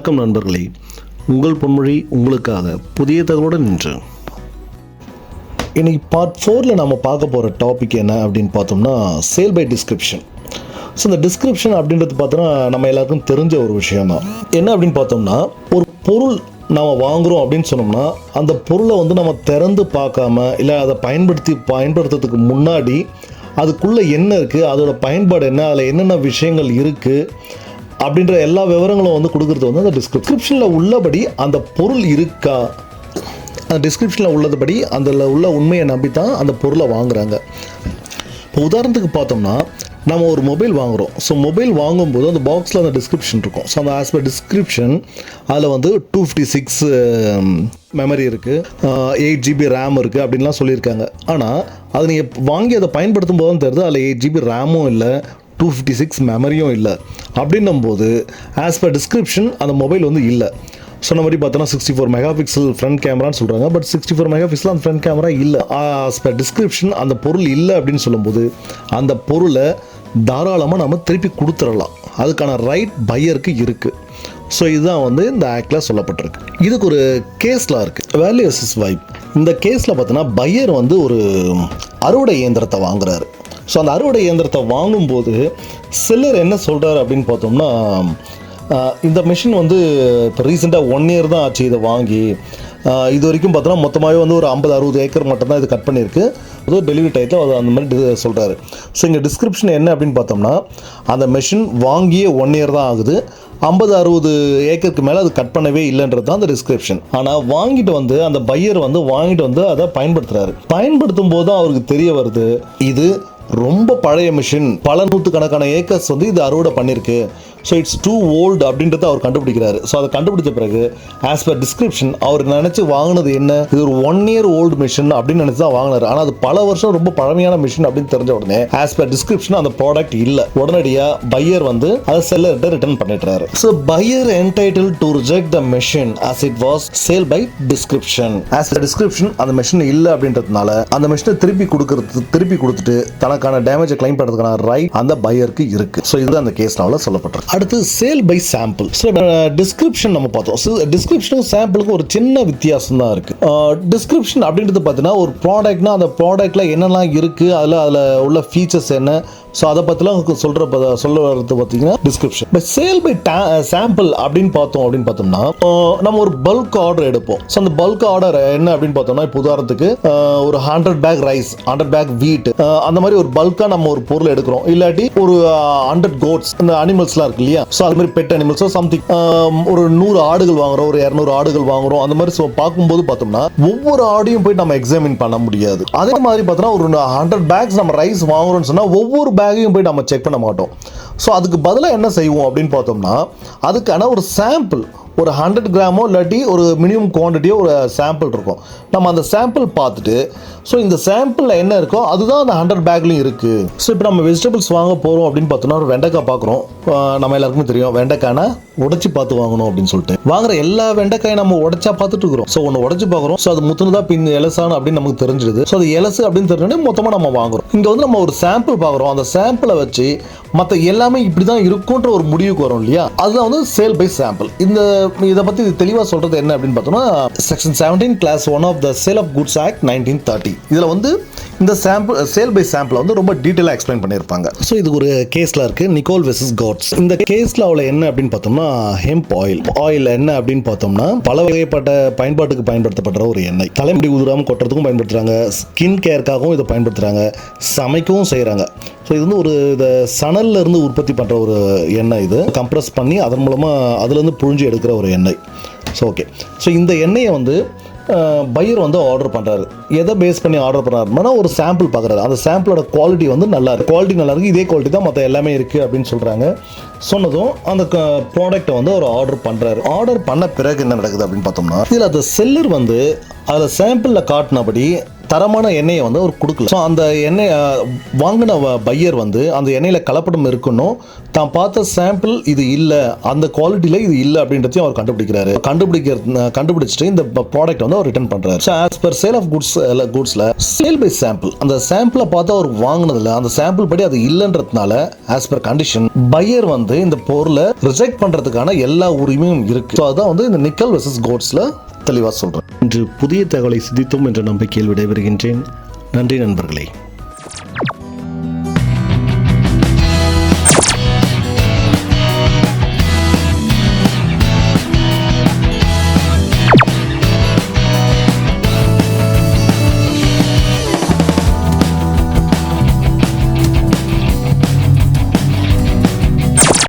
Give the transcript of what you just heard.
வணக்கம் நண்பர்களே, உங்கள் பொன்மொழி உங்களுக்காக புதிய தகவலுடன் நின்று இன்னைக்கு பார்ட் 4ல் நம்ம பார்க்க போகிற டாபிக் என்ன அப்படின்னு பார்த்தோம்னா சேல் பை டிஸ்கிரிப்ஷன். ஸோ இந்த டிஸ்கிரிப்ஷன் அப்படின்றது பார்த்தோன்னா நம்ம எல்லாருக்கும் தெரிஞ்ச ஒரு விஷயம்தான். என்ன அப்படின்னு பார்த்தோம்னா, ஒரு பொருள் நம்ம வாங்குகிறோம் அப்படின்னு சொன்னோம்னா அந்த பொருளை நம்ம திறந்து பார்க்காம இல்லை அதை பயன்படுத்துறதுக்கு முன்னாடி அதுக்குள்ளே என்ன இருக்குது, அதோட பயன்பாடு என்ன, அதில் என்னென்ன விஷயங்கள் இருக்குது அப்படின்ற எல்லா விவரங்களும் கொடுக்குறது அந்த டிஸ்கிரிப்ஷனில் உள்ளபடி அந்த பொருள் இருக்கா, அந்த டிஸ்கிரிப்ஷனில் உள்ளதுபடி அதில் உள்ள உண்மையை நம்பி தான் அந்த பொருளை வாங்குகிறாங்க. இப்போ உதாரணத்துக்கு பார்த்தோம்னா, நம்ம ஒரு மொபைல் வாங்குகிறோம். ஸோ மொபைல் வாங்கும்போது அந்த பாக்ஸில் அந்த டிஸ்கிரிப்ஷன் இருக்கும். ஸோ அந்த ஆஸ் பர் டிஸ்கிரிப்ஷன் அதில் 256 மெமரி இருக்குது, 8 GB ரேம் இருக்குது அப்படின்லாம் சொல்லியிருக்காங்க. ஆனால் அது நீங்கள் வாங்கி அதை பயன்படுத்தும் போது தான் தெரியுது அதில் 8 GB ரேமும் இல்லை, 256 மெமரியும் இல்லை. அப்படின்னும்போது ஆஸ் பர் டிஸ்கிரிப்ஷன் அந்த மொபைல் இல்லை. சொன்ன மாதிரி பார்த்தோன்னா 64 மெகா பிக்சல் ஃப்ரண்ட் கேமரான்னு சொல்கிறாங்க. பட் 64 மெகா பிக்சல் அந்த ஃப்ரண்ட் கேமரா இல்லை. ஆஸ் பர் டிஸ்கிரிப்ஷன் அந்த பொருள் இல்லை அப்படின்னு சொல்லும்போது அந்த பொருளை தாராளமாக நம்ம திருப்பி கொடுத்துடலாம். அதுக்கான ரைட் பையருக்கு இருக்குது. ஸோ இதுதான் இந்த ஆக்டில் சொல்லப்பட்டிருக்கு. இதுக்கு ஒரு கேஸ்லாம் இருக்குது, வேல்யூ வெர்சஸ் வைப். இந்த கேஸில் பார்த்தோன்னா பையர் ஒரு அறுவடை இயந்திரத்தை வாங்குறாரு. ஸோ அந்த அறுவடை இயந்திரத்தை வாங்கும்போது செல்லர் என்ன சொல்கிறார் அப்படின்னு பார்த்தோம்னா, இந்த மிஷின் இப்போ ரீசெண்டாக 1 year தான் ஆச்சு இதை வாங்கி. இது வரைக்கும் பார்த்தோன்னா மொத்தமாகவே ஒரு 50-60 ஏக்கர் மட்டும்தான் இது கட் பண்ணியிருக்கு. டெலிவரி டயத்தில் அது அந்த மாதிரி சொல்கிறாரு. ஸோ இங்கே டிஸ்கிரிப்ஷன் என்ன அப்படின்னு பார்த்தோம்னா, அந்த மிஷின் வாங்கியே 1 year தான் ஆகுது, 50-60 ஏக்கருக்கு மேலே அது கட் பண்ணவே இல்லைன்றது தான் அந்த டிஸ்கிரிப்ஷன். ஆனால் வாங்கிட்டு அந்த பையர் வாங்கிட்டு அதை பயன்படுத்துகிறாரு. பயன்படுத்தும் போது தான் அவருக்கு தெரிய வருது, இது ரொம்ப பழைய மிஷின், பல நூற்றுக்கணக்கான ஏக்கர்ஸ் இது அறுவடை பண்ணியிருக்கு. ஸோ இட்ஸ் டூ ஓல்டு அப்படின்றத அவர் கண்டுபிடிக்கிறாரு. ஸோ அதை கண்டுபிடிச்ச பிறகு ஆஸ் பர் டிஸ்கிரிப்ஷன் அவர் நினச்சி வாங்கினது என்ன, இது ஒரு 1 year ஓல்டு மிஷின் அப்படின்னு நினச்சி தான் வாங்கினார். ஆனால் அது பல வருஷம் ரொம்ப பழமையான மிஷின் அப்படின்னு தெரிஞ்ச உடனே ஆஸ் பர் டிஸ்கிரிப்ஷன் அந்த ப்ராடக்ட் இல்லை. உடனடியாக பையர் அதை செல்லர்கிட்ட ரிட்டர்ன் பண்ணிடுறாரு. So buyer entitled to reject the machine as it was sale by description. As per description அந்த மிஷின் இல்லை அப்படின்றதுனால அந்த மிஷினை திருப்பி கொடுத்துட்டு தனக்கான டேமேஜை கிளைம் பண்ணுறதுக்கான ரைட் அந்த பையருக்கு இருக்கு. ஸோ இதுதான் அந்த கேஸ்னால சொல்லப்பட்டிருக்கு. அடுத்து சேல் பை சாம்பிள். டிஸ்கிரிப்ஷன் நம்ம பார்த்தோம். டிஸ்கிரிப்ஷனுக்கும் சாம்பிளுக்கும் ஒரு சின்ன வித்தியாசம் தான் இருக்கு. டிஸ்கிரிப்ஷன் அப்படின்றது பார்த்தீங்கன்னா ஒரு ப்ராடக்ட்னா அந்த ப்ராடக்ட்ல என்னெல்லாம் இருக்கு, அதில் உள்ள ஃபீச்சர்ஸ் என்ன, ஸோ அதை பற்றிலாம் சொல்ல வர்றது பார்த்தீங்கன்னா description. But sale by sample அப்படின்னு பார்த்தோம்னா நம்ம ஒரு பல்க் ஆர்டர் எடுப்போம். ஸோ அந்த பல்க் ஆர்டர் என்ன அப்படின்னு பார்த்தோம்னா, இப்போ உதாரணத்துக்கு ஒரு 100 பேக் ரைஸ், 100 பேக் வீட், அந்த மாதிரி ஒரு பல்காக நம்ம ஒரு பொருள் எடுக்கிறோம். இல்லாட்டி ஒரு 100 கோட்ஸ், இந்த அனிமல்ஸ்லாம் இருக்கு இல்லையா, ஸோ அது மாதிரி பெட் அனிமல்ஸோ சம்திங், ஒரு 100 ஆடுகள் வாங்குறோம், ஒரு 200 ஆடுகள் வாங்குறோம். அந்த மாதிரி பார்க்கும்போது பார்த்தோம்னா ஒவ்வொரு ஆடையும் போய் நம்ம எக்ஸாமின் பண்ண முடியாது. அதே மாதிரி பார்த்தோம்னா ஒரு 100 பேக்ஸ் நம்ம ரைஸ் வாங்குறோம்னு சொன்னால் ஒவ்வொரு பேக்கையும் போய் நம்ம செக் பண்ண மாட்டோம். ஸோ அதுக்கு பதிலாக என்ன செய்வோம் அப்படின்னு பார்த்தோம்னா, அதுக்கான ஒரு சாம்பிள், ஒரு 100 கிராமோ இல்லாட்டி ஒரு மினிமம் குவான்டிட்டியோ ஒரு சாம்பிள் இருக்கும். நம்ம அந்த சாம்பிள் பார்த்துட்டு, ஸோ இந்த சாம்பிளில் என்ன இருக்கோ அதுதான் அந்த 100 பேக்லையும் இருக்குது. ஸோ இப்போ நம்ம வெஜிடபிள்ஸ் வாங்க போகிறோம் அப்படின்னு பார்த்தோம்னா ஒரு வெண்டைக்காய் பார்க்குறோம். நம்ம எல்லாருக்குமே தெரியும் வெண்டைக்காய்னா உடைச்சி பார்த்து வாங்கணும் அப்படின்னு சொல்லிட்டு வாங்குற எல்லா வெண்டைக்காயும் நம்ம உடைச்சா பார்த்துட்டு இருக்கிறோம். ஸோ ஒன்று உடைச்சு பார்க்குறோம், ஸோ அது முத்துனதா பின் எலசான அப்படின்னு நமக்கு தெரிஞ்சிடுது. ஸோ அது எலசு அப்படின்னு தெரிஞ்சோடனே மொத்தமாக நம்ம வாங்குறோம். இங்கே நம்ம ஒரு சாம்பிள் பார்க்குறோம், அந்த சாம்பிளை வச்சு மற்ற எல்லாமே இப்படி தான் இருக்குன்ற ஒரு முடிவுக்கு வரும் இல்லையா, அதுதான் சேல் பை சாம்பிள். இதை பற்றி தெளிவாக சொல்கிறது என்ன அப்படின்னு பார்த்தோம்னா, section 17 clause 1 of the sale of goods act 1930 இதில் இந்த சேல் பை சாம்பிளை ரொம்ப டீட்டெயிலாக எக்ஸ்பிளைன் பண்ணியிருப்பாங்க. ஸோ இது ஒரு கேஸில் இருக்குது, நிக்கோல் வெர்சஸ் காட்ஸ். இந்த கேஸில் அவளை என்ன அப்படின்னு பார்த்தோம்னா, ஹெம்ப் ஆயில் என்ன அப்படின்னு பார்த்தோம்னா பல வகைப்பட்ட பயன்பாட்டுக்கு பயன்படுத்தப்படுற ஒரு எண்ணெய். தலைமுடி உதிராமல் கொட்டுறதுக்கும் பயன்படுத்துகிறாங்க, ஸ்கின் கேருக்காகவும் இதை பயன்படுத்துகிறாங்க, சமைக்கவும் செய்கிறாங்க. ஸோ இது ஒரு சணல்ல இருந்து உற்பத்தி பண்ணுற ஒரு எண்ணெய். இது கம்ப்ரஸ் பண்ணி அதன் மூலமாக அதுலேருந்து புழிஞ்சு எடுக்கிற ஒரு எண்ணெய். ஸோ ஓகே, ஸோ இந்த எண்ணெயை பையர் ஆர்டர் பண்ணுறாரு. எதை பேஸ் பண்ணி ஆர்டர் பண்ணுறாருன்னா ஒரு சாம்பிள் பார்க்குறாரு. அந்த சாம்பிளோட குவாலிட்டி நல்லா இருக்கு, குவாலிட்டி நல்லா இருக்குது, இதே குவாலிட்டி தான் மற்ற எல்லாமே இருக்குது அப்படின்னு சொல்கிறாங்க. சொன்னதும் அந்த ப்ராடக்டை அவர் ஆர்டர் பண்ணுறாரு. ஆர்டர் பண்ண பிறகு என்ன நடக்குது அப்படின்னு பார்த்தோம்னா, இதில் அந்த செல்லர் அதில் சாம்பிளில் காட்டினபடி தரமான எண்ணெயை அவர் கொடுக்கல. ஸோ அந்த எண்ணெய் வாங்கின பையர் அந்த எண்ணெயில் கலப்படம் இருக்கணும், தான் பார்த்த சாம்பிள் இது இல்லை, அந்த குவாலிட்டியில் இது இல்லை அப்படின்றதையும் அவர் கண்டுபிடிச்சிட்டு இந்த ப்ராடக்ட் அவர் ரிட்டர்ன் பண்ணுறாரு. So as per sale of குட்ஸில் சேல் பை சாம்பிள், அந்த சாம்பிளை பார்த்து அவர் வாங்கினதில்ல, அந்த சாம்பிள் படி அது இல்லைன்றதுனால ஆஸ் பர் கண்டிஷன் பையர் வந்து இந்த பொருளை ரிஜெக்ட் பண்ணுறதுக்கான எல்லா உரிமையும் இருக்குது. ஸோ அதான் வந்து இந்த நிக்கல் வெர்சஸ் கோட்ஸில் தெளிவாக சொல்கிறேன். இன்று புதிய தகவலை சிந்தித்தோம் என்ற நம்பிக்கையில் விடைபெறுகின்றேன். நன்றி நண்பர்களே.